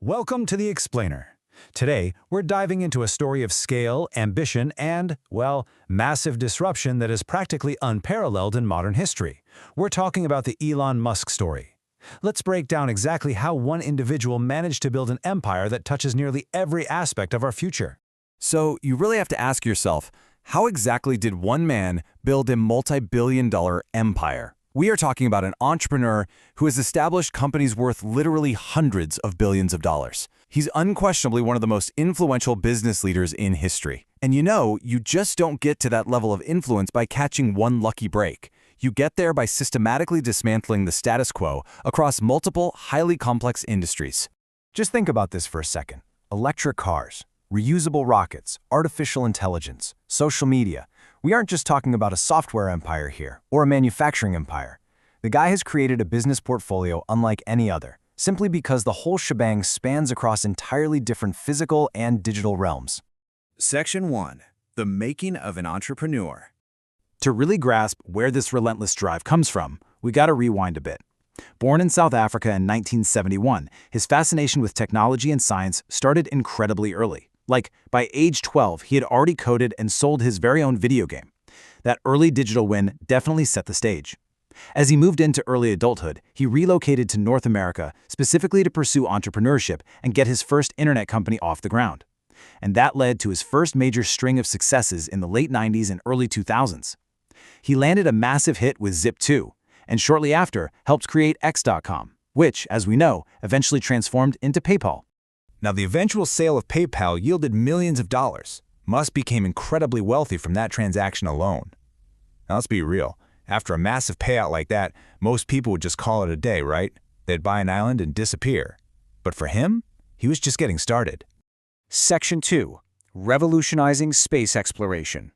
Welcome to The Explainer. Today, we're diving into a story of scale, ambition, and, well, massive disruption that is practically unparalleled in modern history. We're talking about the Elon Musk story. Let's break down exactly how one individual managed to build an empire that touches nearly every aspect of our future. So you really have to ask yourself, how exactly did one man build a multi-billion-dollar empire? We are talking about an entrepreneur who has established companies worth literally hundreds of billions of dollars. He's unquestionably one of the most influential business leaders in history. And you just don't get to that level of influence by catching one lucky break. You get there by systematically dismantling the status quo across multiple, highly complex industries. Just think about this for a second. Electric cars, reusable rockets, artificial intelligence, social media. We aren't just talking about a software empire here, or a manufacturing empire. The guy has created a business portfolio unlike any other, simply because the whole shebang spans across entirely different physical and digital realms. Section 1. The Making of an Entrepreneur. To really grasp where this relentless drive comes from, we gotta rewind a bit. Born in South Africa in 1971, his fascination with technology and science started incredibly early. Like, by age 12, he had already coded and sold his very own video game. That early digital win definitely set the stage. As he moved into early adulthood, he relocated to North America specifically to pursue entrepreneurship and get his first internet company off the ground. And that led to his first major string of successes in the late 90s and early 2000s. He landed a massive hit with Zip2, and shortly after helped create X.com, which, as we know, eventually transformed into PayPal. Now, the eventual sale of PayPal yielded millions of dollars. Musk became incredibly wealthy from that transaction alone. Now, let's be real. After a massive payout like that, most people would just call it a day, right? They'd buy an island and disappear. But for him, he was just getting started. Section 2. Revolutionizing space exploration.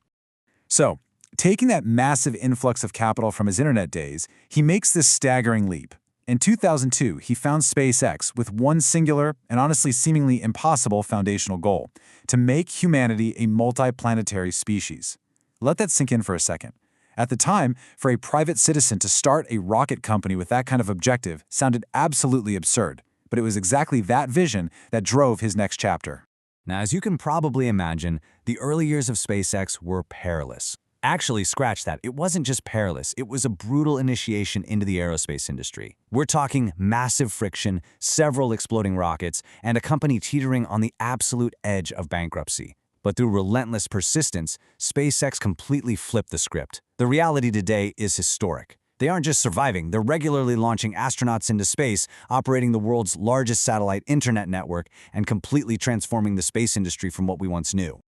So, taking that massive influx of capital from his internet days, he makes this staggering leap. In 2002, he found SpaceX with one singular and honestly seemingly impossible foundational goal: to make humanity a multi-planetary species. Let that sink in for a second. At the time, for a private citizen to start a rocket company with that kind of objective sounded absolutely absurd, but it was exactly that vision that drove his next chapter. Now, as you can probably imagine, the early years of SpaceX were perilous. Actually, scratch that. It wasn't just perilous. It was a brutal initiation into the aerospace industry. We're talking massive friction, several exploding rockets, and a company teetering on the absolute edge of bankruptcy. But through relentless persistence, SpaceX completely flipped the script. The reality today is historic. They aren't just surviving, they're regularly launching astronauts into space, operating the world's largest satellite internet network, and completely transforming the space industry from what we once knew.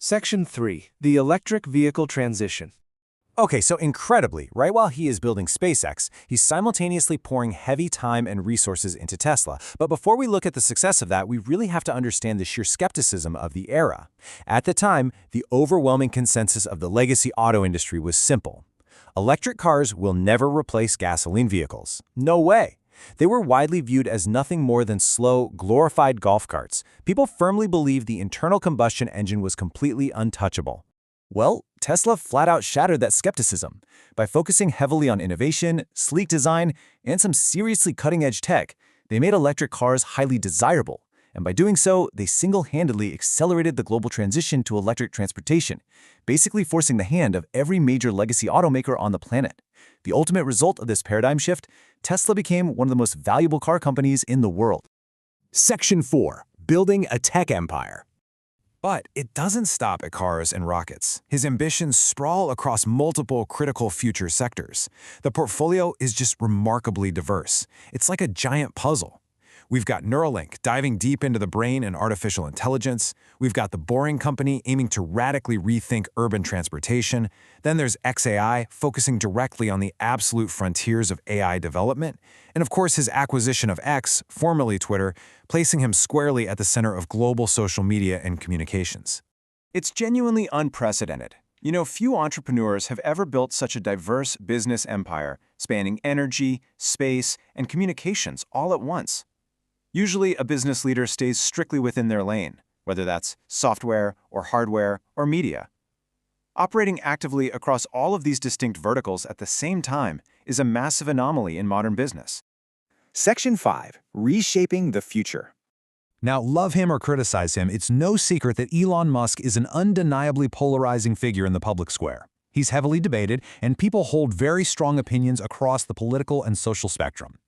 Section 3. The electric vehicle transition. Okay, so incredibly, right while he is building SpaceX, he's simultaneously pouring heavy time and resources into Tesla. But before we look at the success of that, we really have to understand the sheer skepticism of the era. At the time, the overwhelming consensus of the legacy auto industry was simple. Electric cars will never replace gasoline vehicles. No way. They were widely viewed as nothing more than slow, glorified golf carts. People firmly believed the internal combustion engine was completely untouchable. Well, Tesla flat out shattered that skepticism. By focusing heavily on innovation, sleek design, and some seriously cutting-edge tech, they made electric cars highly desirable. And by doing so, they single-handedly accelerated the global transition to electric transportation, basically forcing the hand of every major legacy automaker on the planet. The ultimate result of this paradigm shift, Tesla became one of the most valuable car companies in the world. Section 4. Building a tech empire. But it doesn't stop at cars and rockets. His ambitions sprawl across multiple critical future sectors. The portfolio is just remarkably diverse. It's like a giant puzzle. We've got Neuralink diving deep into the brain and artificial intelligence. We've got the Boring Company aiming to radically rethink urban transportation. Then there's XAI focusing directly on the absolute frontiers of AI development. And of course, his acquisition of X, formerly Twitter, placing him squarely at the center of global social media and communications. It's genuinely unprecedented. Few entrepreneurs have ever built such a diverse business empire, spanning energy, space, and communications all at once. Usually, a business leader stays strictly within their lane, whether that's software or hardware or media. Operating actively across all of these distinct verticals at the same time is a massive anomaly in modern business. Section 5. Reshaping the Future. Now, love him or criticize him, it's no secret that Elon Musk is an undeniably polarizing figure in the public square. He's heavily debated, and people hold very strong opinions across the political and social spectrum.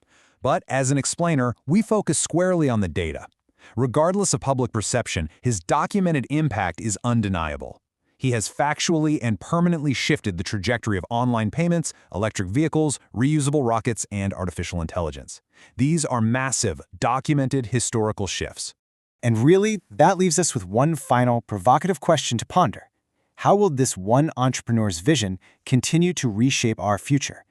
But as an explainer, we focus squarely on the data. Regardless of public perception, his documented impact is undeniable. He has factually and permanently shifted the trajectory of online payments, electric vehicles, reusable rockets, and artificial intelligence. These are massive, documented historical shifts. And really, that leaves us with one final, provocative question to ponder. How will this one entrepreneur's vision continue to reshape our future?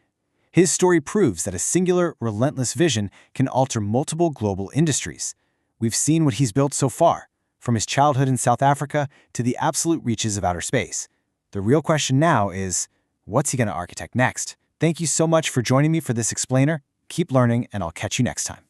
His story proves that a singular, relentless vision can alter multiple global industries. We've seen what he's built so far, from his childhood in South Africa to the absolute reaches of outer space. The real question now is, what's he going to architect next? Thank you so much for joining me for this explainer. Keep learning, and I'll catch you next time.